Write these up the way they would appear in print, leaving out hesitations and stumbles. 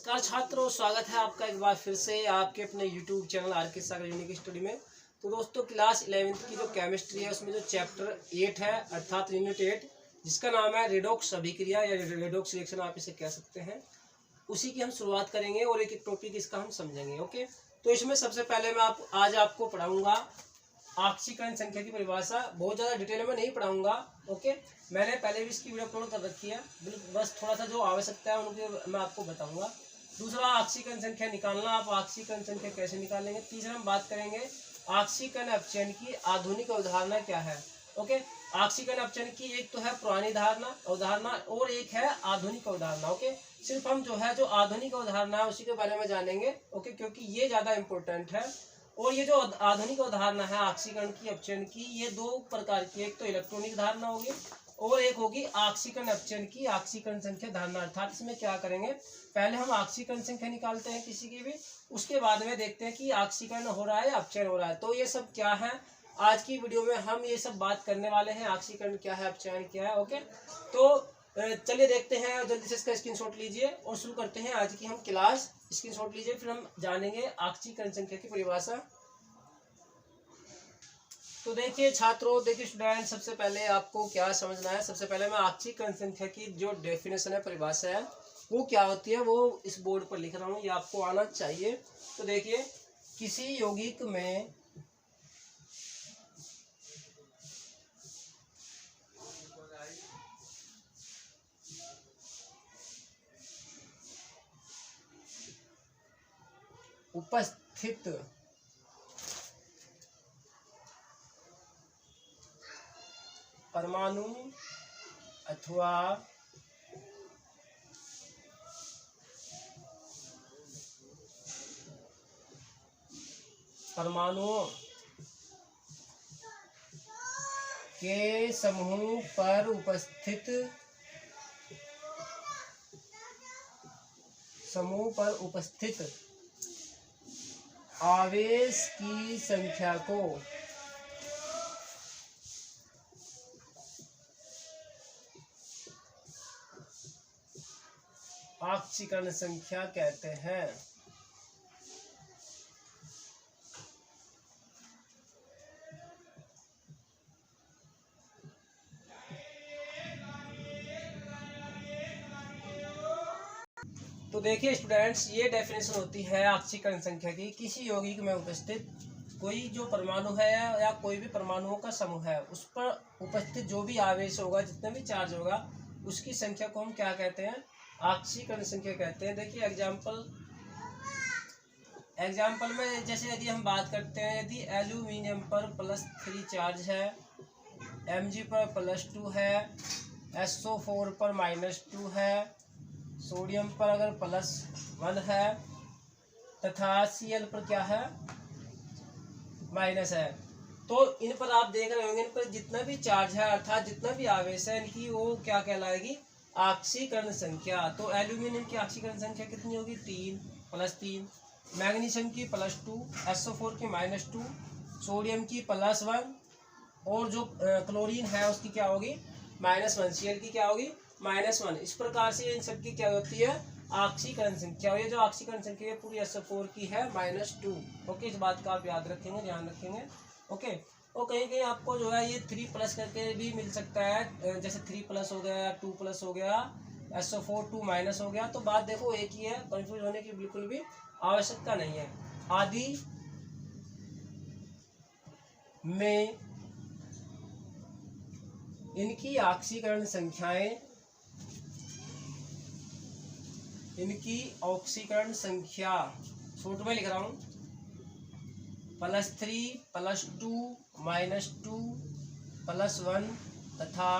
नमस्कार छात्रों, स्वागत है आपका एक बार फिर से आपके अपने YouTube चैनल आर के सागर यूनिक स्टडी में। तो दोस्तों, क्लास 11th की जो केमिस्ट्री है उसमें जो चैप्टर 8 है अर्थात यूनिट 8, जिसका नाम है रेडॉक्स अभिक्रिया या रेडॉक्स रिएक्शन आप इसे कह सकते हैं, उसी की हम शुरुआत करेंगे और एक एक टॉपिक इसका हम समझेंगे। ओके, तो इसमें सबसे पहले मैं आज आपको पढ़ाऊंगा ऑक्सीकरण संख्या की परिभाषा। बहुत ज़्यादा डिटेल में नहीं पढ़ाऊंगा। ओके, मैंने पहले भी इसकी वीडियो अपलोड कर रखी है, बस थोड़ा सा जो आवश्यकता है उनके मैं आपको बताऊंगा। दूसरा, ऑक्सीकरण संख्या निकालना, आप ऑक्सीकरण संख्या कैसे निकालेंगे। तीसरा, हम बात करेंगे ऑक्सीकरण अपचयन की आधुनिक अवधारणा क्या है। ओके, ऑक्सीकरण अपचयन की एक तो है पुरानी अवधारणा और एक है आधुनिक अवधारणा। ओके, सिर्फ हम जो आधुनिक अवधारणा है उसी के बारे में जानेंगे। ओके, क्योंकि ये ज़्यादा इम्पोर्टेंट है। और ये जो आधुनिक अवधारणा है ऑक्सीकरण की अपचयन की, ये दो प्रकार की, एक तो इलेक्ट्रॉनिक धारणा होगी और एक होगी ऑक्सीकरण अपचयन की ऑक्सीकरण संख्या धारणा। अर्थात इसमें क्या करेंगे, पहले हम ऑक्सीकरण संख्या निकालते हैं किसी की भी, उसके बाद में देखते हैं कि ऑक्सीकरण हो रहा है अपचयन हो रहा है। तो ये सब क्या है, आज की वीडियो में हम ये सब बात करने वाले हैं। ऑक्सीकरण क्या है, अपचयन क्या है। ओके, तो चलिए देखते हैं, जल्दी से इसका स्क्रीनशॉट लीजिए और शुरू करते हैं आज की हम क्लास। स्क्रीनशॉट लीजिए, फिर हम जानेंगे ऑक्सीकरण संख्या की परिभाषा। तो देखिए छात्रों, देखिए स्टूडेंट, सबसे पहले आपको क्या समझना है। सबसे पहले मैं ऑक्सीकरण संख्या की जो डेफिनेशन है, परिभाषा है, वो क्या होती है वो इस बोर्ड पर लिख रहा हूँ, ये आपको आना चाहिए। तो देखिए, किसी यौगिक में उपस्थित परमाणु अथवा परमाणुओं के समूह पर उपस्थित आवेश की संख्या को ऑक्सीकरण संख्या कहते हैं। तो देखिए स्टूडेंट्स, ये डेफिनेशन होती है ऑक्सीकरण संख्या की। किसी यौगिक में उपस्थित कोई जो परमाणु है या कोई भी परमाणुओं का समूह है, उस पर उपस्थित जो भी आवेश होगा, जितना भी चार्ज होगा, उसकी संख्या को हम क्या कहते हैं, ऑक्सीकरण संख्या कहते हैं। देखिए एग्जाम्पल में जैसे यदि हम बात करते हैं, यदि एल्यूमिनियम पर +3 चार्ज है, Mg पर +2 है, SO4 पर -2 है, सोडियम पर अगर +1 है तथा Cl पर क्या है, माइनस है, तो इन पर आप देख रहे होंगे, इन पर जितना भी चार्ज है अर्थात जितना भी आवेश है, इनकी वो क्या कहलाएगी, ऑक्सीकरण संख्या। तो एल्यूमिनियम की ऑक्सीकरण संख्या कितनी होगी, 3 +3, मैग्नीशियम की +2, SO4 की -2, सोडियम की +1 और जो क्लोरीन है उसकी क्या होगी, -1, Cl की क्या होगी, -1। इस प्रकार से इन सबकी क्या होती है, ऑक्सीकरण संख्या। और ये जो ऑक्सीकरण संख्या है पूरी SO4 की है -2। ओके, इस बात का आप याद रखेंगे, ध्यान रखेंगे। ओके, और कहीं कहीं आपको जो है ये 3+ करके भी मिल सकता है, जैसे 3+ हो गया, 2+ हो गया, SO4 2- हो गया। तो बात देखो एक ही है, कंफ्यूज होने की बिल्कुल भी आवश्यकता नहीं है। आदि में इनकी ऑक्सीकरण संख्या शॉर्ट में लिख रहा हूँ, +3 +2 -2 +1 तथा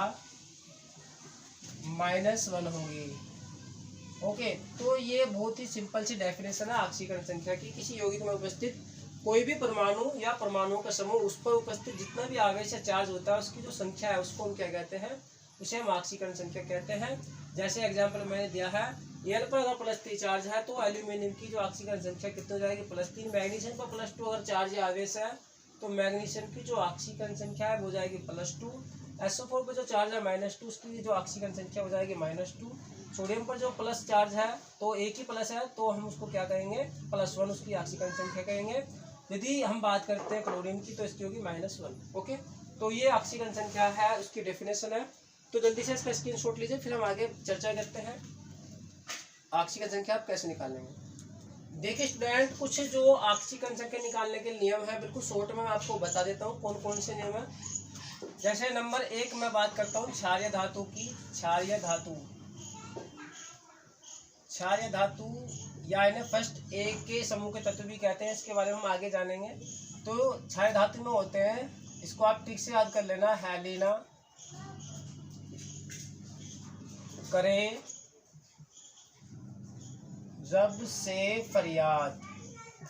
-1 होगी। ओके, तो ये बहुत ही सिंपल सी डेफिनेशन है ऑक्सीकरण संख्या की। किसी यौगिक में उपस्थित कोई भी परमाणु या परमाणुओं का समूह, उस पर उपस्थित जितना भी आवेश या चार्ज होता है, उसकी जो संख्या है उसको हम क्या कहते हैं, उसे हम ऑक्सीकरण संख्या कहते हैं। जैसे एग्जाम्पल मैंने दिया है, L पर अगर +3 चार्ज है तो एल्यूमिनियम की जो ऑक्सीकरण संख्या कितनी हो जाएगी, +3। मैग्नीशियम पर +2 अगर चार्ज या आवेश है तो मैग्नीशियम की जो ऑक्सीकरण संख्या है वो हो जाएगी +2। SO4 पर जो चार्ज है -2, उसकी जो ऑक्सीकरण संख्या हो जाएगी -2। सोडियम पर जो प्लस चार्ज है तो एक ही प्लस है, तो हम उसको क्या कहेंगे, +1 उसकी ऑक्सीकरण संख्या कहेंगे। यदि हम बात करते हैं क्लोरीन की तो इसकी होगी -1। ओके, तो ये ऑक्सीकरण संख्या है, उसकी डेफिनेशन है। तो जल्दी से इसका स्क्रीनशॉट लीजिए, फिर हम आगे चर्चा करते हैं ऑक्सीकरण संख्या आप कैसे निकालेंगे। देखिए स्टूडेंट, कुछ जो ऑक्सीकरण संख्या निकालने के नियम है, बिल्कुल शॉर्ट में मैं आपको बता देता हूँ कौन कौन से नियम है। जैसे नंबर 1 मैं बात करता हूँ क्षारीय धातु की। क्षारीय धातु या इन्हें फर्स्ट ए के समूह के तत्व भी कहते हैं, इसके बारे में हम आगे जानेंगे। तो क्षारीय धातु में होते हैं, इसको आप ठीक से याद कर लेना, हैलिना, करे, रब से फरियाद,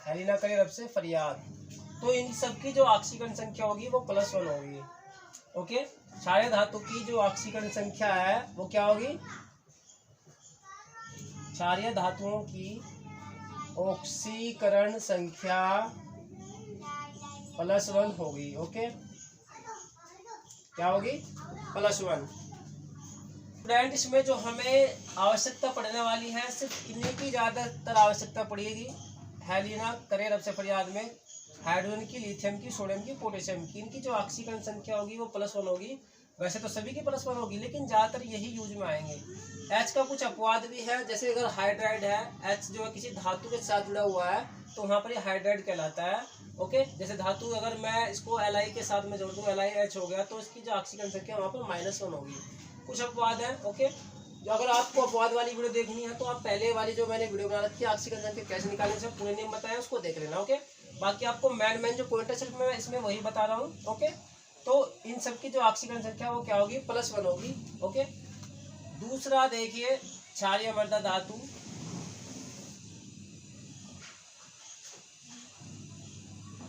हैलिना करे रब से फरियाद। तो इन सब की जो ऑक्सीकरण संख्या होगी वो +1 होगी। ओके, क्षारीय धातु की जो ऑक्सीकरण संख्या है वो क्या होगी, क्षारीय धातुओं की ऑक्सीकरण संख्या +1 होगी। ओके, क्या होगी, +1। स्टूडेंट, इसमें जो हमें आवश्यकता पड़ने वाली है सिर्फ इन्हीं की ज़्यादातर आवश्यकता पड़ेगी। हैलिना, करे रब से फरियाद में हाइड्रोजन की, लिथियम की, सोडियम की, पोटेशियम की, इनकी जो ऑक्सीकरण संख्या होगी वो +1 होगी। वैसे तो सभी की +1 होगी, लेकिन ज़्यादातर यही यूज में आएंगे। H का कुछ अपवाद भी है, जैसे अगर हाइड्राइड है, H जो है किसी धातु के साथ जुड़ा हुआ है तो वहाँ पर ये हाइड्राइड कहलाता है। ओके, जैसे धातु अगर मैं इसको Li के साथ में जोड़ दूँ, LiH हो गया, तो इसकी जो ऑक्सीकरण संख्या वहाँ पर -1 होगी। कुछ अपवाद है। ओके, जो अगर आपको अपवाद वाली वीडियो देखनी है तो आप पहले वाली जो मैंने वीडियो बना रखी है ऑक्सीकरण संख्या कैसे निकालने से पूरे नियम बताया, उसको देख लेना। ओके, बाकी आपको मेन जो पॉइंट है सिर्फ मैं इसमें वही बता रहा हूँ। ओके, तो इन सब की जो ऑक्सीकरण संख्या वो क्या होगी, +1 होगी। ओके, दूसरा देखिए क्षारीय मृदा धातु।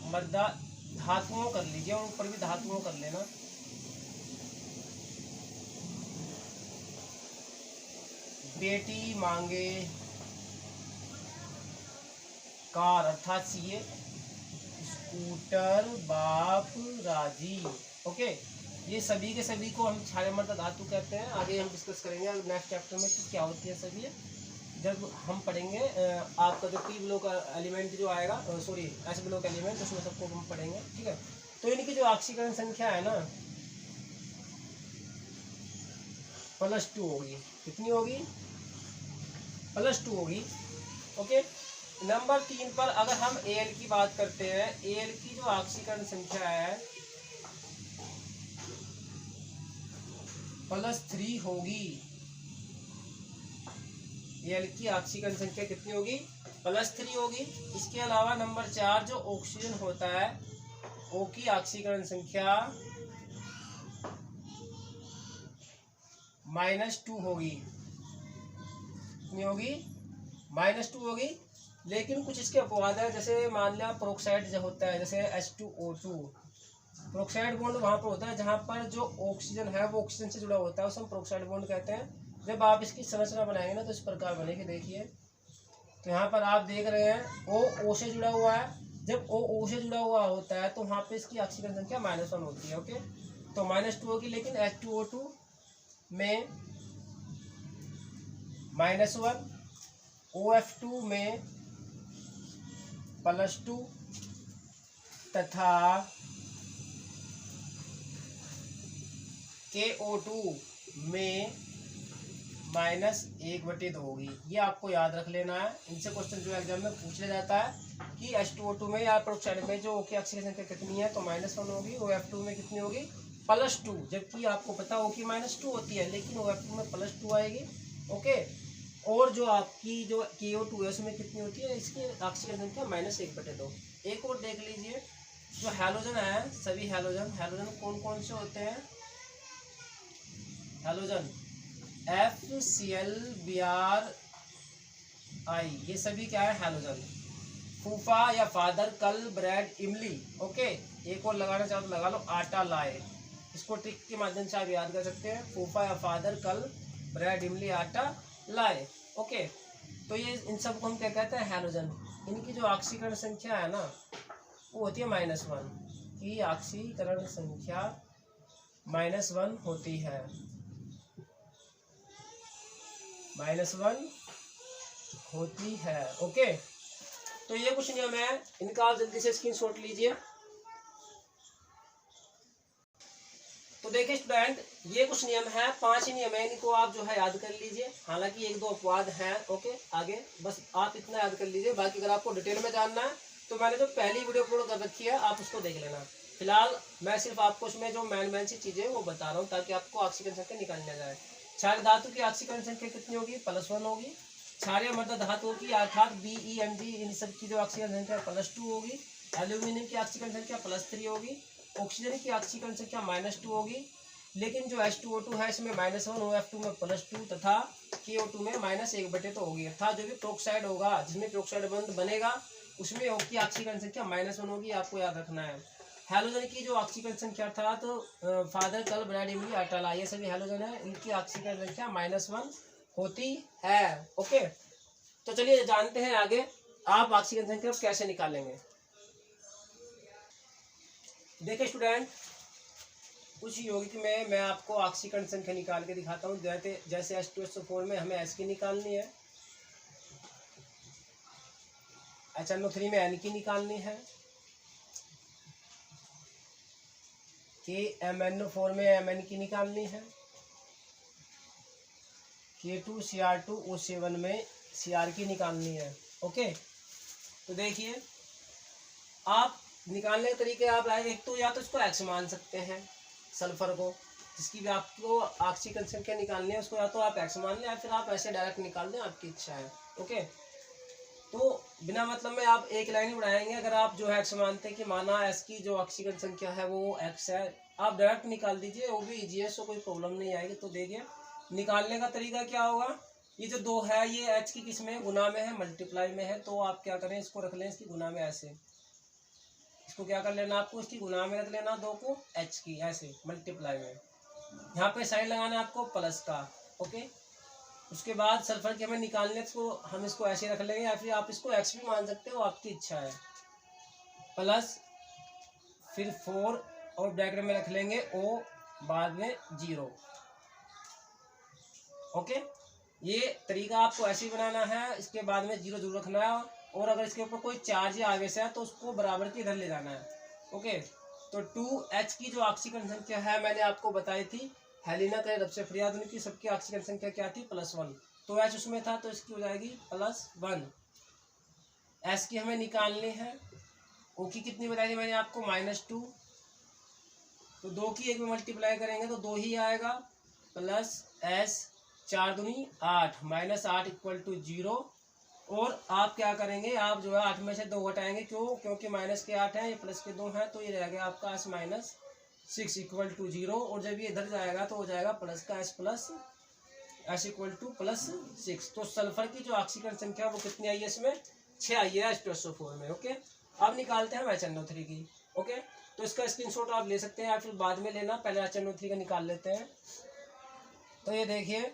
मृदा धातुओं कर लीजिए, और ऊपर भी धातुओं कर लेना। बेटी मांगे कार अर्थात सीए, स्कूटर बाप राजी। ओके, ये सभी के सभी को हम क्षारीय मृदा धातु कहते हैं। आगे हम डिस्कस करेंगे नेक्स्ट चैप्टर में कि क्या होती है सभी, जब हम पढ़ेंगे आपका जो P ब्लॉक एलिमेंट जो आएगा, सॉरी S ब्लॉक एलिमेंट, उसमें सबको हम पढ़ेंगे। ठीक है, तो इनकी जो ऑक्सीकरण संख्या है ना +2 होगी। कितनी होगी, +2 होगी। ओके, नंबर 3 पर अगर हम Al की बात करते हैं, Al की जो ऑक्सीकरण संख्या है +3 होगी। Al की ऑक्सीकरण संख्या कितनी होगी, +3 होगी। इसके अलावा नंबर 4 जो ऑक्सीजन होता है, O की ऑक्सीकरण संख्या -2 होगी। कितनी होगी, -2 होगी। लेकिन कुछ इसके अपवाद है, जैसे मान लिया प्रोक्साइड जो होता है, जैसे H2O2, प्रोक्साइड बॉन्ड वहाँ पर होता है जहाँ पर जो ऑक्सीजन है वो ऑक्सीजन से जुड़ा होता है, उसे हम प्रोक्साइड बॉन्ड कहते हैं। जब आप इसकी संरचना बनाएंगे ना तो इस प्रकार बनेगी। देखिए, तो यहाँ पर आप देख रहे हैं O से जुड़ा हुआ है। जब O से जुड़ा हुआ होता है तो वहाँ पे इसकी ऑक्सीकरण संख्या -1 होती है। ओके, तो -2 होगी। लेकिन H2O2 में -1, OF2 में +2 तथा KO2 में -1/2 होगी। ये आपको याद रख लेना है। इनसे क्वेश्चन जो एग्जाम में पूछ लिया जाता है कि H2O2 में या प्रोक्साइड में जो की ऑक्सीकरण संख्या कितनी है, तो -1 होगी। OF2 में कितनी होगी, +2, जबकि आपको पता हो कि -2 होती है, लेकिन OF2 में +2 आएगी। ओके, और जो आपकी जो KO2 है उसमें कितनी होती है, इसकी ऑक्सीकरण संख्या -1/2। एक और देख लीजिए, जो हैलोजन है, सभी हैलोजन कौन कौन से होते हैं, हैलोजन FCl Br I, ये सभी क्या है, हैलोजन। फूफा या फादर, कल, ब्रेड, इमली। ओके, एक और लगाना चाहो तो लगा लो, आटा लाए। इसको ट्रिक के माध्यम से आप याद कर सकते हैं, फूफा या फादर, कल, ब्रेड, इमली, आटा लाए। ओके, तो ये इन सब को हम क्या कहते हैं, हैलोजन। इनकी जो ऑक्सीकरण संख्या है ना वो होती है -1 की ऑक्सीकरण संख्या -1 होती है। -1 होती है। ओके, तो ये कुछ नियम है, इनका आप जल्दी से स्क्रीनशॉट लीजिए। तो देखिए स्टूडेंट, ये कुछ नियम है, 5 ही नियम है, इनको आप जो है याद कर लीजिए। हालांकि 1-2 अपवाद हैं। ओके, आगे बस आप इतना याद कर लीजिए। बाकी अगर आपको डिटेल में जानना है तो मैंने जो पहली वीडियो अपलोड कर रखी है आप उसको देख लेना। फिलहाल मैं सिर्फ आपको उसमें जो मेन सी चीज़ें वो बता रहा हूँ ताकि आपको ऑक्सीजन संख्या निकालने जाए। क्षारीय धातु की ऑक्सीजन संख्या कितनी होगी? +1 होगी। क्षारीय मृदा धातुओं की अर्थात BeMg इन सब की जो ऑक्सीजन संख्या +2 होगी। एल्यूमिनियम की ऑक्सीजन संख्या +3 होगी। ऑक्सीजन की ऑक्सीजन संख्या -2 होगी। लेकिन जो H2O2 है इसमें -1, OF2 में +2 तथा KO2 में -1/2 तो होगी। अर्थात जो भी प्रोक्साइड होगा, जिसमें प्रोक्साइड बंध बनेगा उसमें की ऑक्सीजन संख्या -1 होगी, आपको याद रखना है। हैलोजन की जो ऑक्सीजन संख्या अर्थात फादर कल ब्रैड इमली अटाला ये सभी हैलोजन है, इनकी ऑक्सीजन संख्या -1 होती है। ओके, तो चलिए जानते हैं आगे आप ऑक्सीजन संख्या कैसे निकालेंगे। देखिए स्टूडेंट, कुछ यौगिक में मैं आपको ऑक्सीकरण संख्या निकाल के दिखाता हूँ। जैसे H2SO4 में हमें S की निकालनी है, HNO3 में N की निकालनी है, KMNO4 में Mn की निकालनी है, K2Cr2O7 में Cr की निकालनी है। ओके, तो देखिए आप निकालने के तरीके आप एक तो या तो इसको X मान सकते हैं सल्फर को, जिसकी भी आपको ऑक्सीजन संख्या निकालनी है उसको या तो आप X मान लें या फिर आप ऐसे डायरेक्ट निकाल दें, आपकी इच्छा है। ओके, तो बिना मतलब में आप एक लाइन बढ़ाएंगे। अगर आप जो है X मानते हैं कि माना S की जो ऑक्सीजन संख्या है वो X है, आप डायरेक्ट निकाल दीजिए, वो भी ईजी है, सो कोई प्रॉब्लम नहीं आएगी। तो देखिए निकालने का तरीका क्या होगा। ये जो 2 है ये H की किस में गुना में है, मल्टीप्लाई में है। तो आप क्या करें, इसको रख लें इसकी गुना में, ऐसे इसको क्या कर लेना, आपको इसकी गुना में रख लेना, 2 को H की ऐसे मल्टीप्लाई में। यहाँ पे साइन लगाना है आपको प्लस का। ओके, उसके बाद सल्फर की हमें निकालने को हम इसको ऐसे रख लेंगे या फिर आप इसको X भी मान सकते हो, आपकी इच्छा है। प्लस फिर 4 और ब्रैकेट में रख लेंगे O बाद में 0। ओके, ये तरीका आपको ऐसे ही बनाना है। इसके बाद में 0 जरूर रखना है और अगर इसके ऊपर कोई चार्ज या आवेश है तो उसको बराबर की इधर ले जाना है। ओके, तो 2H की जो ऑक्सीजन संख्या है मैंने आपको बताई थी, हेलिना का रब से फरियाद उनकी सबकी ऑक्सीजन संख्या क्या थी, +1। तो H उसमें था तो इसकी हो जाएगी +1। S की हमें निकालनी है, O की कितनी बताई थी मैंने आपको, -2। तो 2 की 1 में मल्टीप्लाई करेंगे तो 2 ही आएगा, प्लस S 4 दूनी 8 -8 = 0। और आप क्या करेंगे, आप जो है 8 में से 2 घटाएंगे, क्यों, क्योंकि माइनस के 8 है, ये प्लस के 2 हैं, तो ये रह गया आपका S -6 = 0। और जब ये इधर जाएगा तो हो जाएगा प्लस का S = +6। तो सल्फर की जो ऑक्सीजन संख्या वो कितनी आई है, इसमें 6 आई है H2SO4 में। ओके, अब निकालते हैं HNO3 की। ओके, तो इसका स्क्रीनशॉट आप ले सकते हैं या फिर बाद में लेना, पहले HNO3 का निकाल लेते हैं। तो ये देखिए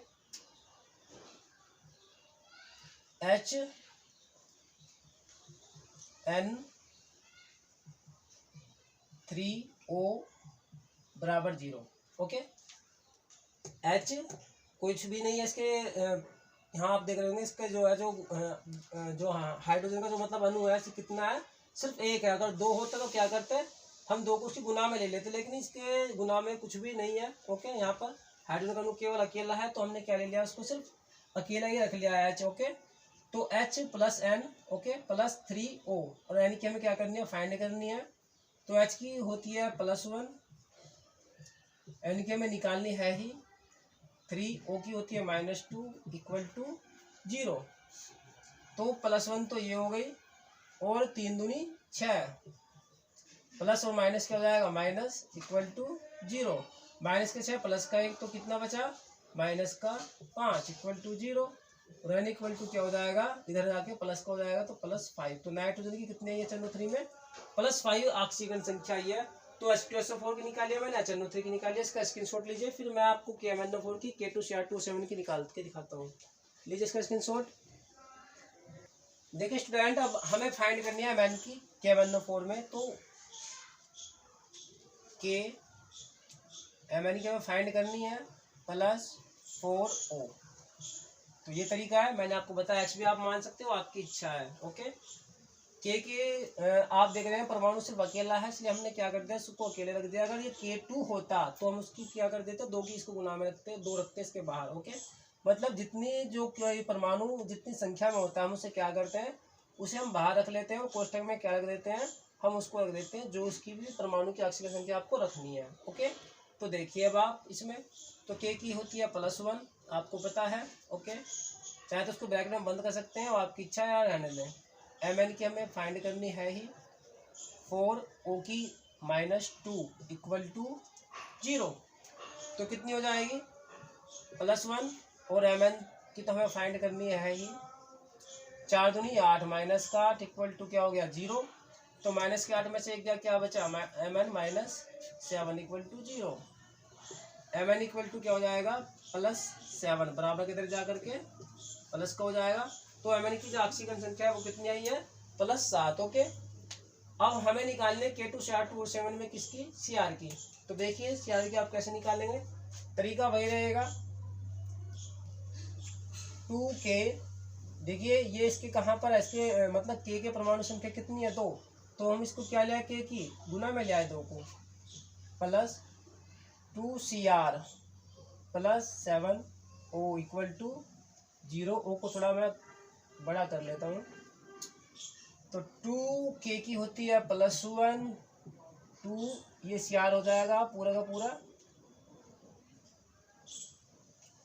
HN3O = 0। ओके, H कुछ भी नहीं है इसके, यहाँ आप देख रहे होंगे इसका जो है जो हाइड्रोजन का जो मतलब अणु है कितना है, सिर्फ 1 है। अगर 2 होता तो क्या करते हैं, हम 2 को उसकी गुना में ले लेते, लेकिन इसके गुना में कुछ भी नहीं है। ओके, यहाँ पर हाइड्रोजन का अणु केवल अकेला है तो हमने क्या ले लिया, उसको सिर्फ अकेला ही रख लिया है H। ओके, तो H + N ओके +3O और N की हमें क्या करनी है, फाइंड करनी है। तो H की होती है +1, N की हमें निकालनी है ही 3, O की होती है -2 = 0। तो +1 तो ये हो गई और 3 दूनी 6, प्लस और माइनस क्या हो जाएगा, माइनस = 0। माइनस के 6 प्लस का 1 तो कितना बचा, -5 = 0। और N = क्या हो जाएगा, इधर जाके प्लस का हो जाएगा तो +5। तो नाइट्रोजन की कितनी है HNO3 में, +5 ऑक्सीजन संख्या आई है। तो H2SO4 की निकालिए मैंने, HNO3 की निकालिए। इसका स्क्रीनशॉट लीजिए, फिर मैं आपको KMNO4 की K2Cr2O7 की निकाल के दिखाता हूँ। लीजिए इसका स्क्रीनशॉट। देखिए स्टूडेंट, अब हमें फाइंड करनी है MN की KMNO4 में। तो MN की हमें फाइंड करनी है +4O। तो ये तरीका है, मैंने आपको बताया। एक्स भी आप मान सकते हो, आपकी इच्छा है। ओके, के आप देख रहे हैं परमाणु सिर्फ अकेला है, इसलिए हमने क्या कर दिया, उसको अकेले रख दिया। अगर ये K2 होता तो हम उसकी क्या कर देते, 2 की इसको गुना में रखते, 2 रखते इसके बाहर। ओके, मतलब जितनी जो परमाणु जितनी संख्या में होता है हम उसे क्या करते हैं, उसे हम बाहर रख लेते हैं और कोष्टक में क्या रख देते हैं, हम उसको रख देते हैं जो उसकी भी परमाणु की ऑक्सीजन संख्या आपको रखनी है। ओके, तो देखिए अब आप इसमें तो K की होती है +1, आपको पता है। ओके, चाहे तो उसको ब्रैकेट में बंद कर सकते हैं और आपकी इच्छा है यार रहने दें। Mn की हमें फाइंड करनी है ही, 4O की -2 = 0, तो कितनी हो जाएगी +1, और Mn की तो हमें फाइंड करनी है ही, 4 दूनी 8 -8 = क्या हो गया 0, तो माइनस के 8 में से एक गया, क्या बचा Mn -7 = 0। Mn = क्या हो जाएगा +7, बराबर किधर जा करके प्लस का हो जाएगा। तो Mn की जो ऑक्सीजन संख्या है वो कितनी आई है +7। ओके, अब हमें निकालने K2 CR2 और 7 में किसकी, Cr की। तो देखिए Cr की आप कैसे निकालेंगे, तरीका वही रहेगा। 2K, देखिए ये इसके कहाँ पर है, इसके मतलब K के परमाणु संख्या कितनी है 2, तो हम इसको क्या लिया, K की गुना में लिया है 2 को, प्लस 2Cr + 7O = 0। O को थोड़ा मैं बड़ा कर लेता हूँ, तो 2K की होती है +1, 2 ये Cr हो जाएगा पूरा का पूरा,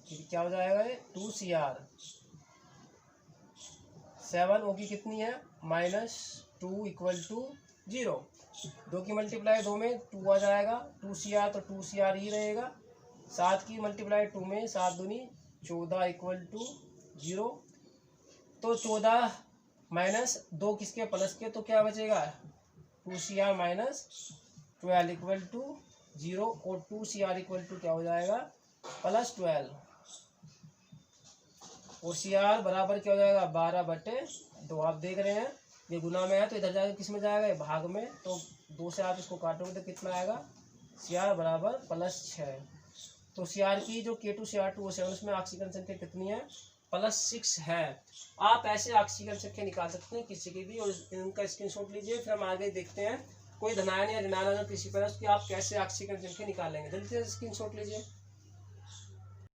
फिर क्या हो जाएगा ये 2Cr, 7O की कितनी है -2 = 0, 2 की मल्टीप्लाई 2 में 2 आ जाएगा, 2Cr तो 2Cr ही रहेगा, 7 की मल्टीप्लाई 2 में 7 दूनी 14 = 0, तो 14 -2 किसके प्लस के, तो क्या बचेगा 2Cr -12 = 0, और 2Cr = क्या हो जाएगा +12, और Cr बराबर क्या हो जाएगा 12/2। आप देख रहे हैं ये गुना में है तो इधर जाएगा, किस में जाएगा ये भाग में, तो 2 से आप इसको काटोगे तो कितना आएगा, Cr बराबर +6। तो Cr की जो K2 CR2 और 7 उसमें ऑक्सीजन संख्या कितनी है +6 है। आप ऐसे ऑक्सीजन संख्या निकाल सकते हैं किसी की भी, और इनका स्क्रीनशॉट लीजिए। फिर हम आगे देखते हैं कोई धनायन या ऋणायन अगर किसी पर उसकी आप कैसे ऑक्सीजन संख्या निकालेंगे। जल्दी से स्क्रीनशॉट लीजिए।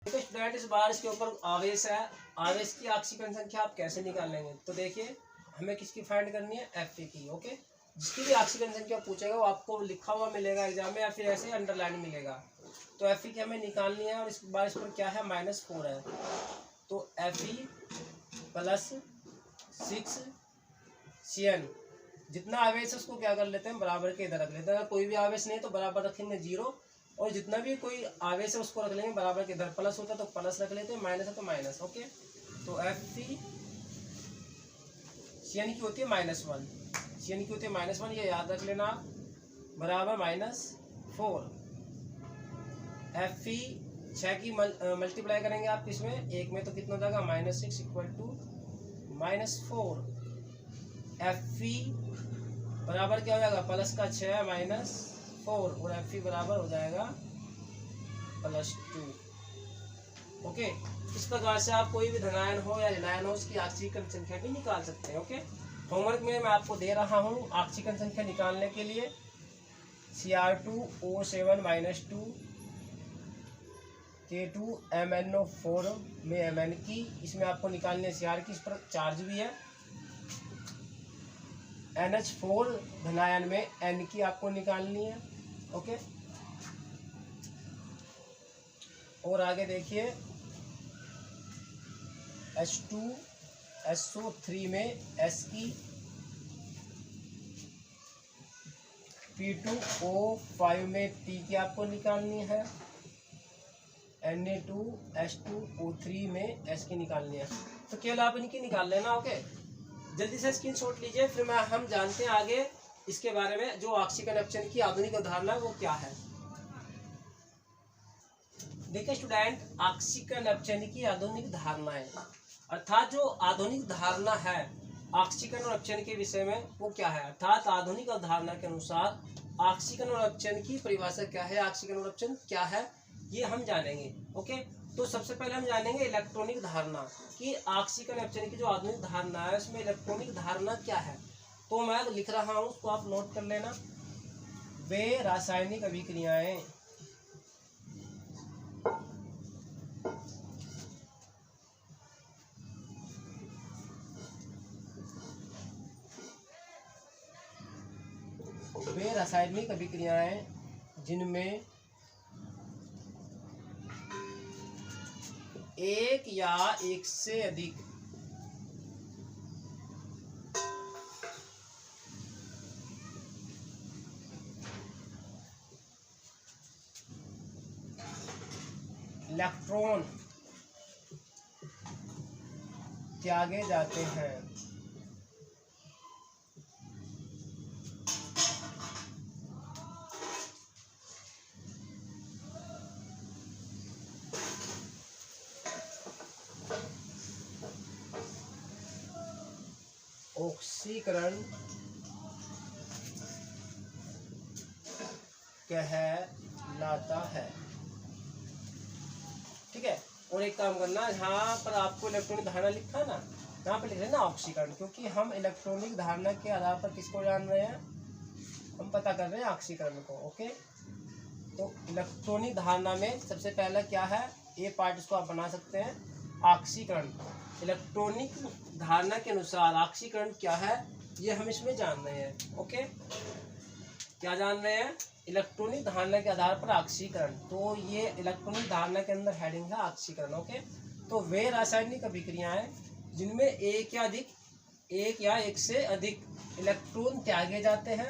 देखो स्टूडेंट, इस बार इसके ऊपर आवेश है, आवेश की ऑक्सीजन संख्या आप कैसे निकालेंगे, तो देखिए हमें किसकी फाइंड करनी है, Fe की। ओके, जिसकी भी ऑक्सीजन संख्या पूछेगा वो आपको लिखा हुआ मिलेगा एग्जाम में, या फिर ऐसे अंडरलाइन मिलेगा। तो Fe की हमें निकालनी है, और इस बार इस पर क्या है -4 है, तो Fe + 6Cn, जितना आवेश है उसको क्या कर लेते हैं बराबर के इधर रख लेते हैं। अगर कोई भी आवेश नहीं तो बराबर रखेंगे 0, और जितना भी कोई आवेश है उसको रख लेंगे बराबर के इधर, प्लस होता है तो प्लस रख लेते हैं, माइनस है तो माइनस। ओके, तो Fe Cn की होती है -1, Cn की होती है -1, ये याद रख लेना आप, बराबर -4। Fe 6 की मल्टीप्लाई करेंगे आप किसमें, 1 में, तो कितना हो जाएगा -6 = -4। Fe बराबर क्या हो जाएगा प्लस का 6 -4, और Fe बराबर हो जाएगा +2। ओके, इस प्रकार से आप कोई भी धनायन हो या ऋणायन हो उसकी ऑक्सीजन संख्या भी निकाल सकते हैं। ओके, होमवर्क में मैं आपको दे रहा हूँ ऑक्सीजन संख्या निकालने के लिए CR2O7 -2 K2MnO4 में Mn की, इसमें आपको निकालने Cr की, इस पर चार्ज भी है। NH4 धनायन में N की आपको निकालनी है। ओके, और आगे देखिए H2SO3 में S की, P2O5 में T की आपको निकालनी है, Na2H2O3 में S की निकालनी है। तो केवल आप इनकी निकाल लेना। ओके, जल्दी से स्क्रीनशॉट लीजिए, फिर हम जानते हैं आगे इसके बारे में, जो ऑक्सीजन अपचयन की आधुनिक अवधारणा है वो क्या है। देखिए स्टूडेंट, ऑक्सीजन अपचयन की आधुनिक धारणाएं, अर्थात जो आधुनिक धारणा है ऑक्सीजन और अपचयन के विषय में वो क्या है, अर्थात आधुनिक अवधारणा के अनुसार ऑक्सीजन और अपचयन की परिभाषा क्या है, ऑक्सीजन और अपचयन क्या है, ये हम जानेंगे। ओके, तो सबसे पहले हम जानेंगे इलेक्ट्रॉनिक धारणा कि ऑक्सीकरण एब्जॉर्प्शन की जो आधुनिक धारणा है उसमें इलेक्ट्रॉनिक धारणा क्या है। तो मैं लिख रहा हूँ, उसको आप नोट कर लेना। वे रासायनिक अभिक्रियाएं जिनमें एक या एक से अधिक इलेक्ट्रॉन त्यागे जाते हैं, ऑक्सीकरण कहलाता है। ठीक है। और एक काम करना, यहाँ पर आपको इलेक्ट्रॉनिक धारणा लिखा है ना, यहाँ पर लिख रहे हैं ना ऑक्सीकरण, क्योंकि हम इलेक्ट्रॉनिक धारणा के आधार पर किसको जान रहे हैं, हम पता कर रहे हैं ऑक्सीकरण को। ओके, तो इलेक्ट्रॉनिक धारणा में सबसे पहला क्या है, ए पार्ट इसको आप बना सकते हैं, ऑक्सीकरण। इलेक्ट्रॉनिक धारणा के अनुसार ऑक्सीकरण क्या है ये हम इसमें जान रहे हैं। ओके, क्या जान रहे हैं, इलेक्ट्रॉनिक धारणा के आधार पर ऑक्सीकरण। तो ये इलेक्ट्रॉनिक धारणा के अंदर हेडिंग है ऑक्सीकरण। ओके, तो वे रासायनिक अभिक्रियाएं जिनमें एक या एक से अधिक इलेक्ट्रॉन त्यागे जाते हैं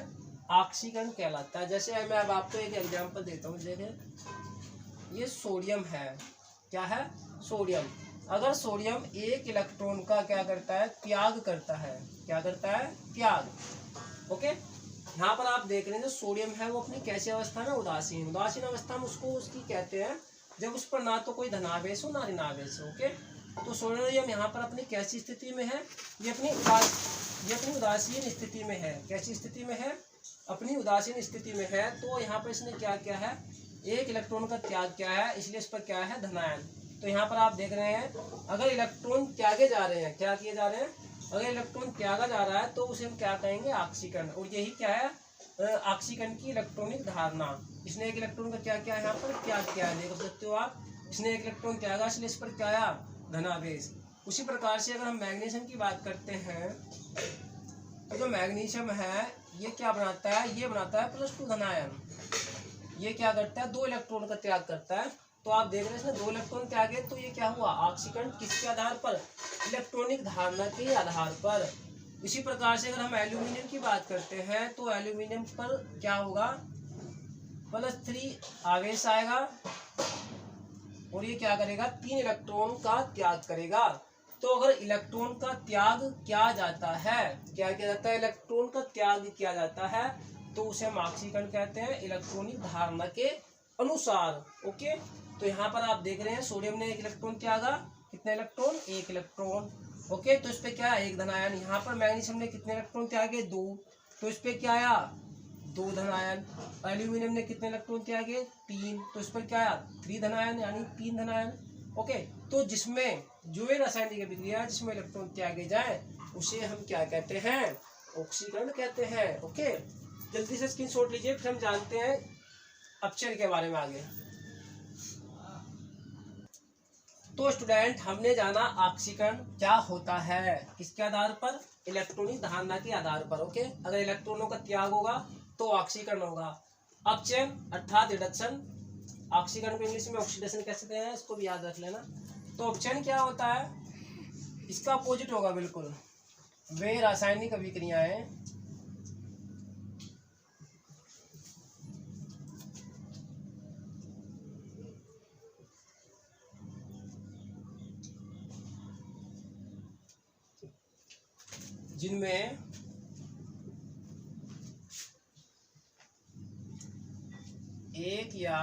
ऑक्सीकरण कहलाता है। जैसे मैं अब आपको एक एग्जांपल देता हूँ, देखें ये सोडियम है, क्या है, सोडियम। अगर सोडियम एक इलेक्ट्रॉन का क्या करता है, त्याग करता है, क्या करता है, त्याग। ओके, यहाँ पर आप देख रहे हैं जो सोडियम है वो अपनी कैसी अवस्था में, उदासीन अवस्था में उसको उसकी कहते हैं जब उस पर ना तो कोई धनावेश हो ना ऋणावेश हो। ओके, तो सोडियम यहाँ पर अपनी कैसी स्थिति में है, ये अपनी उदासीन स्थिति में है। कैसी स्थिति में है, अपनी उदासीन स्थिति में है। तो यहाँ पर इसने क्या किया है, एक इलेक्ट्रॉन का त्याग किया है, इसलिए इस पर क्या है, धनायन। तो यहाँ पर आप देख रहे हैं अगर इलेक्ट्रॉन त्यागे जा रहे हैं, क्या किए जा रहे हैं, अगर इलेक्ट्रॉन त्यागा जा रहा है तो उसे हम क्या कहेंगे, ऑक्सीकरण। और यही क्या है, ऑक्सीकरण की इलेक्ट्रॉनिक धारणा। इसने एक इलेक्ट्रॉन का क्या किया, यहाँ पर त्याग किया है, देख सकते हो आप, इसने एक इलेक्ट्रॉन त्यागा इसलिए इस पर क्या आया, धनावेश। उसी प्रकार से अगर हम मैग्नीशियम की बात करते हैं तो जो मैग्नीशियम है ये क्या बनाता है, ये बनाता है +2 धनायन। ये क्या करता है, 2 इलेक्ट्रॉन का त्याग करता है। तो आप देख रहे हैं इसने 2 इलेक्ट्रॉन त्यागे, तो ये क्या हुआ, ऑक्सीकरण। किसके आधार पर, इलेक्ट्रॉनिक धारणा के आधार पर। इसी प्रकार से अगर हम एल्यूमिनियम की बात करते हैं तो एल्यूमिनियम पर क्या होगा, +3 आवेश आएगा और ये क्या करेगा, 3 इलेक्ट्रॉन का त्याग करेगा। तो अगर इलेक्ट्रॉन का त्याग किया जाता है, क्या किया जाता है, इलेक्ट्रॉन का त्याग किया जाता है तो उसे हम ऑक्सीकरण कहते हैं इलेक्ट्रॉनिक धारणा के अनुसार। ओके, तो यहाँ पर आप देख रहे हैं सोडियम ने एक इलेक्ट्रॉन त्यागा, कितने इलेक्ट्रॉन, 1 इलेक्ट्रॉन। ओके, तो इस पे क्या है, 1 धनायन। यहाँ पर मैग्नीशियम ने कितने इलेक्ट्रॉन त्यागे, 2, तो इस पे क्या आया, 2 धनायन। एल्यूमिनियम ने कितने इलेक्ट्रॉन त्यागे, 3, तो इस पर क्या आया, 3 धनायन, यानी 3 धनायन। ओके, तो जिसमें जो ये रासायनिक अभिक्रिया है जिसमें इलेक्ट्रॉन त्यागे जाए उसे हम क्या कहते हैं, ऑक्सीकरण कहते हैं। ओके, जल्दी से स्क्रीनशॉट लीजिए, फिर हम जानते हैं अपचयन के बारे में आगे। तो स्टूडेंट, हमने जाना ऑक्सीकरण क्या होता है, किसके आधार पर, इलेक्ट्रॉनिक धारणा के आधार पर। ओके, अगर इलेक्ट्रॉनों का त्याग होगा तो ऑक्सीकरण होगा। अपचयन अर्थात रिडक्शन, ऑक्सीकरण को इंग्लिश में ऑक्सीडेशन कह सकते हैं, इसको भी याद रख लेना। तो अपचयन क्या होता है, इसका अपोजिट होगा बिल्कुल। वे रासायनिक अभिक्रियाएं जिनमें एक या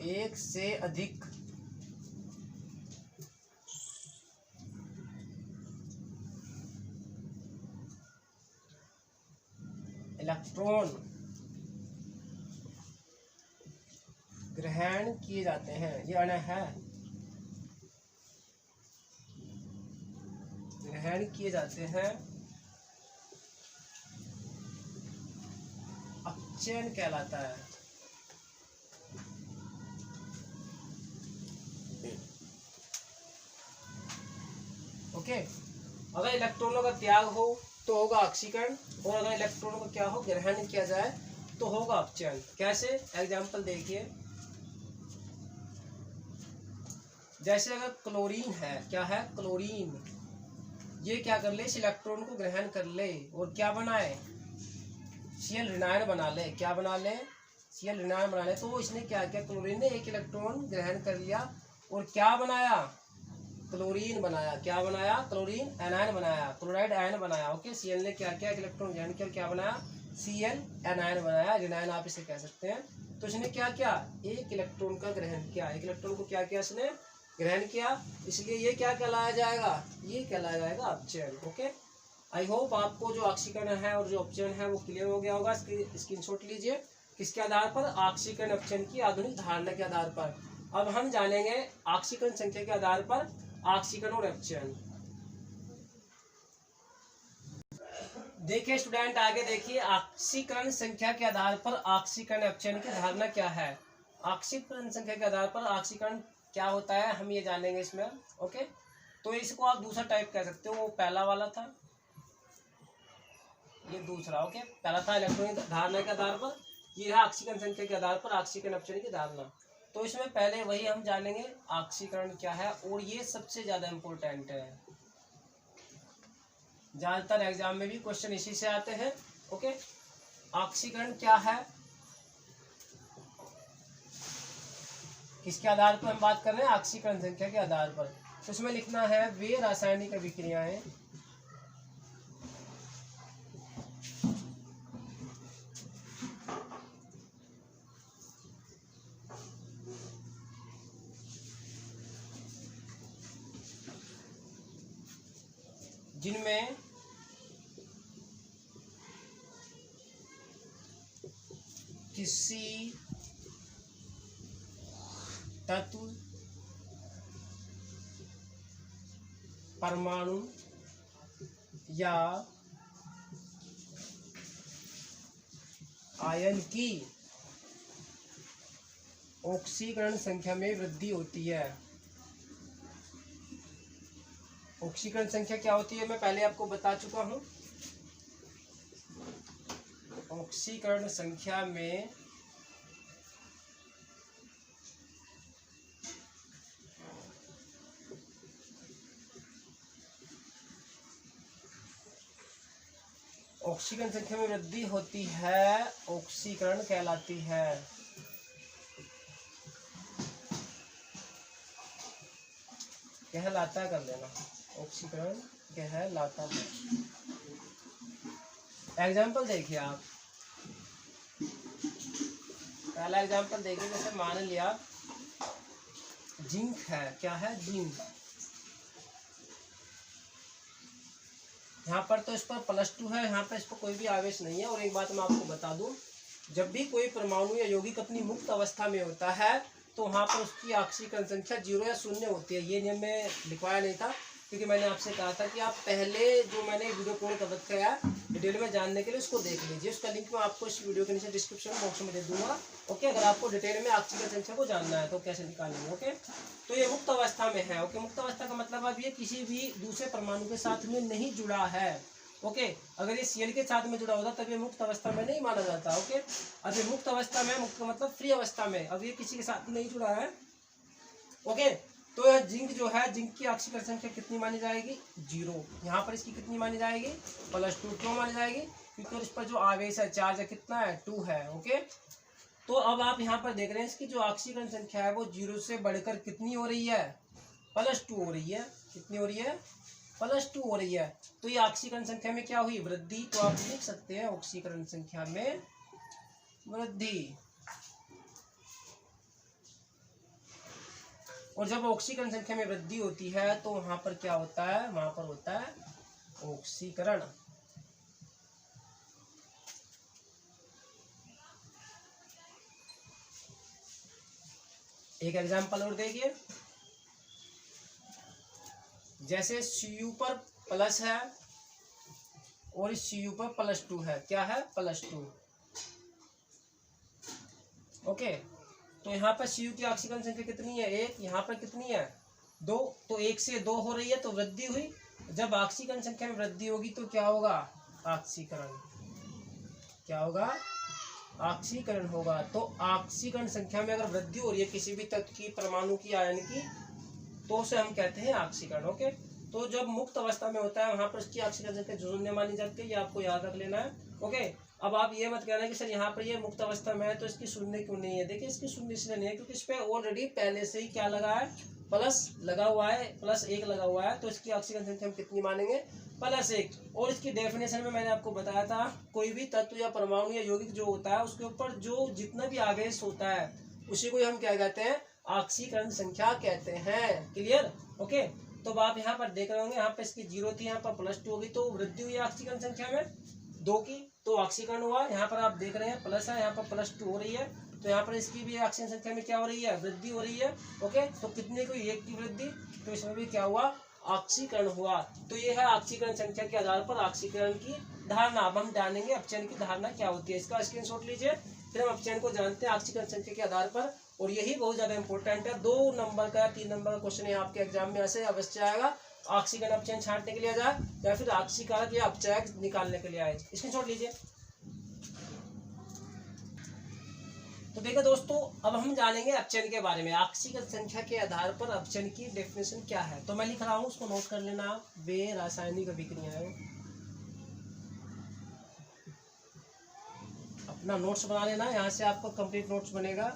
एक से अधिक इलेक्ट्रॉन ग्रहण किए जाते हैं, ये अण है, ग्रहण किए जाते हैं, अपचयन कहलाता है। ओके, अगर इलेक्ट्रॉनों का त्याग हो तो होगा ऑक्सीकरण, और अगर इलेक्ट्रॉनों का क्या हो, ग्रहण किया जाए तो होगा अपचयन। कैसे, एग्जाम्पल देखिए, जैसे अगर क्लोरीन है, क्या है, क्लोरीन, ये क्या कर ले, इस इलेक्ट्रॉन को ग्रहण कर ले और क्या बनाए, Cl ऋणायन बना ले, क्या बना ले, Cl ऋणायन बना ले। तो इसने क्या किया, क्लोरीन ने एक इलेक्ट्रॉन ग्रहण कर लिया और क्या बनाया, क्लोरीन बनाया, क्या बनाया, क्लोरीन एनायन बनाया, क्लोराइड आयन बनाया। ओके, Cl ने क्या किया, एक इलेक्ट्रॉन ग्रहण किया, क्या बनाया, Cl एनायन बनाया, ऋणायन आप इसे कह सकते हैं। तो इसने क्या किया, एक इलेक्ट्रॉन का ग्रहण किया, एक इलेक्ट्रॉन को क्या किया, इसने ग्रहण किया, इसलिए ये क्या कहलाया जाएगा, ये कहलाया जाएगा अपचयन। ओके, आई होप आपको जो ऑक्सीकरण है और जो अपचयन है वो क्लियर हो गया होगा। इसकी स्क्रीनशॉट लीजिए, किसके आधार पर, ऑक्सीकरण अपचयन की आधुनिक धारणा के आधार पर। अब हम जानेंगे ऑक्सीकरण संख्या के आधार पर ऑक्सीकरण और अपचयन। देखिए स्टूडेंट, आगे देखिए, ऑक्सीकरण संख्या के आधार पर ऑक्सीकरण अपचयन की धारणा क्या है। ऑक्सीकरण संख्या के आधार पर ऑक्सीकरण क्या होता है, हम ये जानेंगे इसमें। ओके, तो इसको आप दूसरा टाइप कह सकते हो, वो पहला वाला था, ये दूसरा। ओके, पहला था इलेक्ट्रॉनिक धारणा के आधार पर, ये है ऑक्सीकरण संख्या के आधार पर ऑक्सीकरण अपचयन की धारणा। तो इसमें पहले वही हम जानेंगे ऑक्सीकरण क्या है, और ये सबसे ज्यादा इम्पोर्टेंट है, ज्यादातर एग्जाम में भी क्वेश्चन इसी से आते हैं। ओके, ऑक्सीकरण क्या है, किसके आधार पर हम बात कर रहे हैं, ऑक्सीकरण संख्या के आधार पर। तो इसमें लिखना है वे रासायनिक अभिक्रियाएं जिनमें किसी तत्व, परमाणु या आयन की ऑक्सीकरण संख्या में वृद्धि होती है। ऑक्सीकरण संख्या क्या होती है, मैं पहले आपको बता चुका हूं। ऑक्सीकरण संख्या में ऑक्सीकरण संख्या में वृद्धि होती है, ऑक्सीकरण कहलाती है। कहलाता कर लेना, ऑक्सीकरण कहलाता है। एग्जाम्पल देखिए आप, पहला एग्जाम्पल देखिए, जैसे मान लिया जिंक है, क्या है, जिंक, यहाँ पर तो इस पर +2 है, यहाँ पर इस पर कोई भी आवेश नहीं है। और एक बात मैं आपको बता दूं, जब भी कोई परमाणु या यौगिक अपनी मुक्त अवस्था में होता है तो वहाँ पर उसकी ऑक्सीकरण संख्या 0 या 0 होती है। ये नियम में लिखवाया नहीं था, क्योंकि मैंने आपसे कहा था कि आप पहले जो मैंने वीडियो पूर्ण कवर किया डिटेल में जानने के लिए उसको देख लीजिए। उसका लिंक मैं आपको इस वीडियो के नीचे डिस्क्रिप्शन बॉक्स में दे दूंगा। ओके, अगर आपको डिटेल में ऑक्सीकरण संख्या को जानना है तो कैसे निकालेंगे। ओके, तो ये मुक्त अवस्था में है। ओके, मुक्त अवस्था का मतलब अब ये किसी भी दूसरे परमाणु के साथ में नहीं जुड़ा है। ओके, अगर ये Cl के साथ में जुड़ा होता तब ये मुक्त अवस्था में नहीं माना जाता। ओके, अब ये मुक्त अवस्था में, मुक्त मतलब फ्री अवस्था में, अब ये किसी के साथ नहीं जुड़ा है। ओके, तो यह जिंक जो है, जिंक की ऑक्सीकरण संख्या कितनी मानी जाएगी, 0। यहाँ पर इसकी कितनी मानी जाएगी, +2। क्यों मानी जाएगी, क्योंकि इस पर जो आवेश है, चार्ज है, कितना है, 2 है। ओके, तो अब आप यहाँ पर देख रहे हैं इसकी जो ऑक्सीकरण संख्या है वो 0 से बढ़कर कितनी हो रही है, +2 हो रही है। कितनी हो रही है, +2 हो रही है। तो ये ऑक्सीकरण संख्या में क्या हुई, वृद्धि। तो आप लिख सकते हैं ऑक्सीकरण संख्या में वृद्धि। और जब ऑक्सीकरण संख्या में वृद्धि होती है तो वहां पर क्या होता है, वहां पर होता है ऑक्सीकरण। एक एग्जाम्पल और देखिए, जैसे Cu पर प्लस है और इस Cu पर +2 है, क्या है +2। ओके, तो यहाँ पर Cu की ऑक्सीकरण संख्या कितनी है 1, यहाँ पर कितनी है 2, तो 1 से 2 हो रही है तो वृद्धि हुई। जब ऑक्सीकरण संख्या में वृद्धि होगी तो क्या होगा ऑक्सीकरण, क्या होगा ऑक्सीकरण होगा। तो ऑक्सीकरण संख्या में अगर वृद्धि हो रही है किसी भी तत्व की, परमाणु की, आयन की, तो उसे हम कहते हैं ऑक्सीकरण। ओके, तो जब मुक्त अवस्था में होता है वहां पर उसकी ऑक्सीकरण संख्या शून्य मानी जाती है, ये आपको याद रख लेना है। ओके, अब आप ये मत कहना कि सर यहाँ पर ये मुक्त अवस्था में है तो इसकी शून्य क्यों नहीं है। देखिए इसकी शून्य इसलिए नहीं है क्योंकि इस पे ऑलरेडी पहले से ही क्या लगा है, प्लस लगा हुआ है, +1 लगा हुआ है, तो इसकी ऑक्सीकरण संख्या हम कितनी मानेंगे +1। और इसकी डेफिनेशन में मैंने आपको बताया था, कोई भी तत्व या परमाणु या यौगिक जो होता है उसके ऊपर जो जितना भी आवेश होता है उसी को हम क्या कहते हैं, ऑक्सीकरण संख्या कहते हैं। क्लियर। ओके, तो अब आप यहाँ पर देख रहे होंगे, यहाँ पर इसकी 0 थी, यहाँ पर +2 होगी, तो वृद्धि हुई ऑक्सीकरण संख्या में 2 की, तो ऑक्सीकरण हुआ। यहाँ पर आप देख रहे हैं प्लस है, यहाँ पर +2 हो रही है, तो यहाँ पर इसकी भी ऑक्सीजन संख्या में क्या हो रही है, वृद्धि हो रही है। ओके, तो कितने को 1 की वृद्धि, तो इसमें भी क्या हुआ ऑक्सीकरण हुआ। तो ये है ऑक्सीकरण संख्या के आधार पर ऑक्सीकरण की धारणा। अब हम जानेंगे अपचयन की धारणा क्या होती है, इसका स्क्रीनशॉट लीजिए, फिर हम अपचयन को जानते हैं ऑक्सीकरण संख्या के आधार पर। और यही बहुत ज्यादा इंपॉर्टेंट है, 2 नंबर का 3 नंबर का क्वेश्चन है आपके एग्जाम में ऐसे अवश्य आएगा। ऑक्सीकरण अपचयन छांटने के लिए जाए या फिर ऑक्सीकारक या अपचयक निकालने के लिए आए, स्क्रीनशॉट लीजिए। तो देखो दोस्तों, अब हम जानेंगे अपचयन के बारे में। ऑक्सीकरण संख्या के आधार पर अपचयन की डेफिनेशन क्या है, तो मैं लिख रहा हूं, उसको नोट कर लेना आप। वे रासायनिक अभिक्रियाएं, अपना नोट्स बना लेना, यहाँ से आपका कंप्लीट नोट्स बनेगा।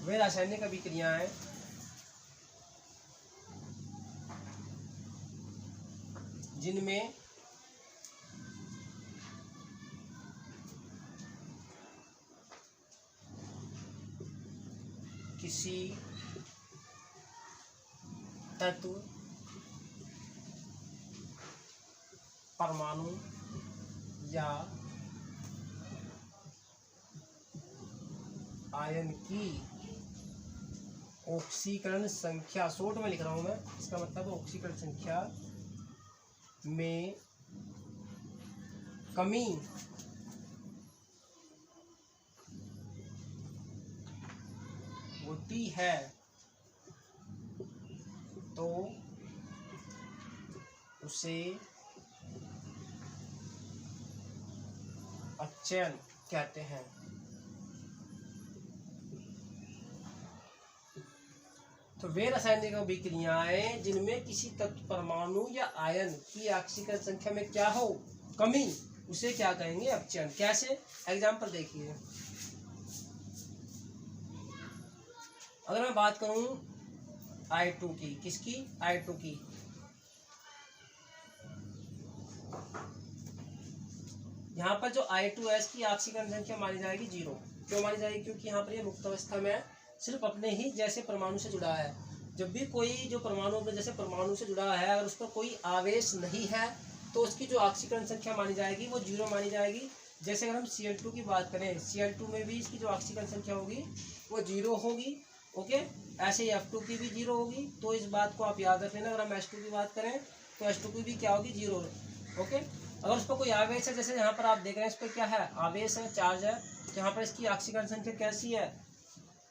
वे रासायनिक अभिक्रियाएं जिनमें किसी तत्व, परमाणु या आयन की ऑक्सीकरण संख्या, शॉर्ट में लिख रहा हूं मैं, इसका मतलब ऑक्सीकरण संख्या में कमी होती है तो उसे अपचयन कहते हैं। तो वे रासायनिक अभिक्रियाएं जिनमें किसी तत्व, परमाणु या आयन की ऑक्सीकरण संख्या में क्या हो, कमी, उसे क्या कहेंगे, अपचयन। कैसे, एग्जाम्पल देखिए। अगर मैं बात करूं I2 की, किसकी, I2 की, यहाँ पर जो I2S की ऑक्सीकरण संख्या मानी जाएगी 0। क्यों मानी जाएगी, क्योंकि यहाँ पर ये मुक्त अवस्था में सिर्फ अपने ही जैसे परमाणु से जुड़ा है। जब भी कोई जो परमाणु अपने जैसे परमाणु से जुड़ा है, अगर उस पर कोई आवेश नहीं है तो उसकी जो ऑक्सीकरण संख्या मानी जाएगी वो 0 मानी जाएगी। जैसे अगर हम Cl2 की बात करें, Cl2 में भी इसकी जो ऑक्सीकरण संख्या होगी वो 0 होगी। ओके, ऐसे ही F2 की भी 0 होगी, तो इस बात को आप याद रख लेना। अगर हम H2 की बात करें तो H2 की भी क्या होगी, 0। ओके, अगर उस पर कोई आवेश है, जैसे यहाँ पर आप देख रहे हैं इस पर क्या है, आवेश है, चार्ज है, तो यहाँ पर इसकी ऑक्सीकरण संख्या कैसी है,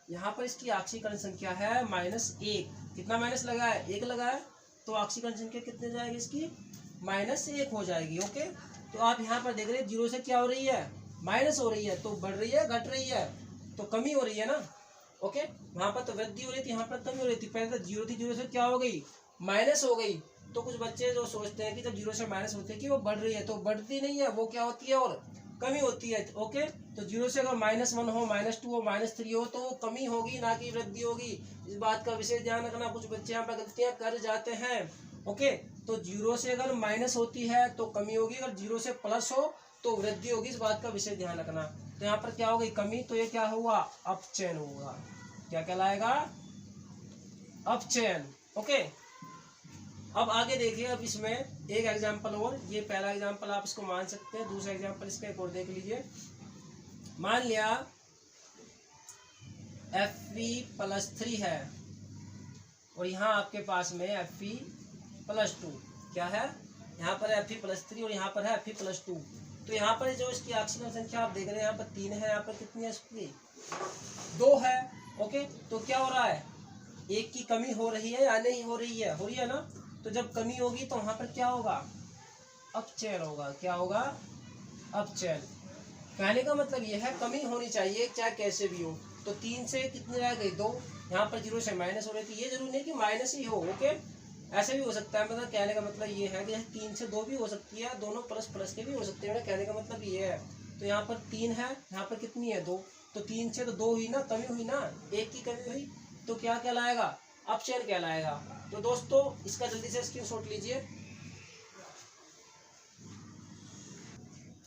यहाँ पर इसकी ऑक्सीकरण संख्या है -1। कितना माइनस लगा है, 1 लगा है, तो ऑक्सीकरण संख्या कितने जाएगी इसकी, -1 हो जाएगी। ओके, तो आप यहाँ पर देख रहे हैं 0 से क्या हो रही है, माइनस हो रही है, तो बढ़ रही है, घट रही है, तो कमी हो रही है ना। ओके, वहां पर तो वृद्धि हो रही थी, यहाँ पर कमी हो रही थी। पहले तो 0 थी, 0 से क्या हो गई, माइनस हो गई। तो कुछ बच्चे जो सोचते हैं कि जब 0 से माइनस होती है कि वो बढ़ रही है, तो बढ़ती नहीं है, वो क्या होती है, और कमी होती है। ओके, तो 0 से अगर -1 हो, -2 हो, -3 हो, तो वो कमी होगी, ना कि वृद्धि होगी। इस बात का विशेष ध्यान रखना, कुछ बच्चे यहाँ पर गलतियां कर जाते हैं। ओके, तो 0 से अगर माइनस होती है तो कमी होगी, अगर 0 से प्लस हो तो वृद्धि होगी, इस बात का विशेष ध्यान रखना। तो यहाँ पर क्या हो गई, कमी, तो ये क्या हुआ, अपचयन होगा। क्या कहलाएगा, अपचयन। ओके, अब आगे देखिए, अब इसमें एक एग्जाम्पल और, ये पहला एग्जाम्पल आप इसको मान सकते हैं, दूसरा एग्जाम्पल इसका एक और देख लीजिए। मान लिया Fe+3 है और यहाँ आपके पास में Fe+2 क्या है, यहाँ पर है Fe+3 और यहाँ पर है Fe+2। तो यहाँ पर जो इसकी ऑक्सीजन संख्या आप देख रहे हैं, यहाँ पर 3 है, यहाँ पर कितनी है इसकी 2 है। ओके, तो क्या हो रहा है, एक की कमी हो रही है या नहीं हो रही है, हो रही है ना। तो जब कमी होगी तो वहाँ पर क्या होगा, अपचयन होगा। क्या होगा, अपचयन। कहने का मतलब यह है कमी होनी चाहिए चाहे कैसे भी हो। तो 3 से कितनी रह गई 2, यहाँ पर 0 से माइनस हो रही थी, ये जरूरी नहीं कि माइनस ही हो। ओके, ऐसे भी हो सकता है। मतलब कहने का मतलब ये है कि 3 से 2 भी हो सकती है, दोनों प्लस प्लस के भी हो सकते हैं। कहने का मतलब ये है। तो यहाँ पर 3 है, यहाँ पर कितनी है 2, तो 3 से तो 2 हुई ना, कमी हुई ना, एक की कमी हुई, तो क्या कहलाएगा, अपचयन कहलाएगा। तो दोस्तों इसका जल्दी से स्क्रीनशॉट लीजिए।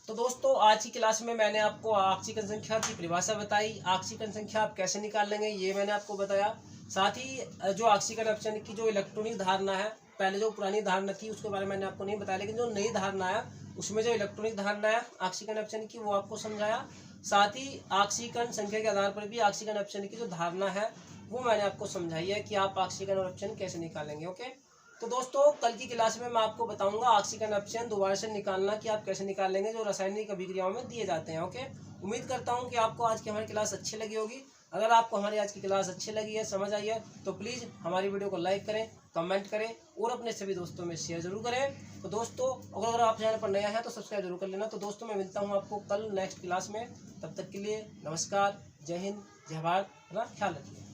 तो दोस्तों आज की क्लास में मैंने आपको ऑक्सीजन संख्या की परिभाषा बताई, ऑक्सीजन संख्या आप कैसे निकाल लेंगे ये मैंने आपको बताया। साथ ही जो ऑक्सीजन अपचयन की जो इलेक्ट्रॉनिक धारणा है, पहले जो पुरानी धारणा थी उसके बारे में मैंने आपको नहीं बताया, लेकिन जो नई धारणा है उसमें जो इलेक्ट्रॉनिक धारणा है ऑक्सीजन अपचयन की वो आपको समझाया। साथ ही ऑक्सीजन संख्या के आधार पर भी ऑक्सीजन अपचयन की जो धारणा है वो मैंने आपको समझाई है कि आप ऑक्सीजन अपचयन कैसे निकालेंगे। ओके, तो दोस्तों कल की क्लास में मैं आपको बताऊंगा ऑक्सीजन अपचयन दोबारा से निकालना कि आप कैसे निकालेंगे, जो रासायनिक अभिक्रियाओं में दिए जाते हैं। ओके, उम्मीद करता हूं कि आपको आज की हमारी क्लास अच्छी लगी होगी। अगर आपको हमारी आज की क्लास अच्छी लगी है, समझ आई है, तो प्लीज़ हमारी वीडियो को लाइक करें, कमेंट करें और अपने सभी दोस्तों में शेयर जरूर करें। तो दोस्तों अगर आप चैनल पर नया है तो सब्सक्राइब जरूर कर लेना। तो दोस्तों मैं मिलता हूँ आपको कल नेक्स्ट क्लास में, तब तक के लिए नमस्कार, जय हिंद, जय भारत, अपना ख्याल रखिए।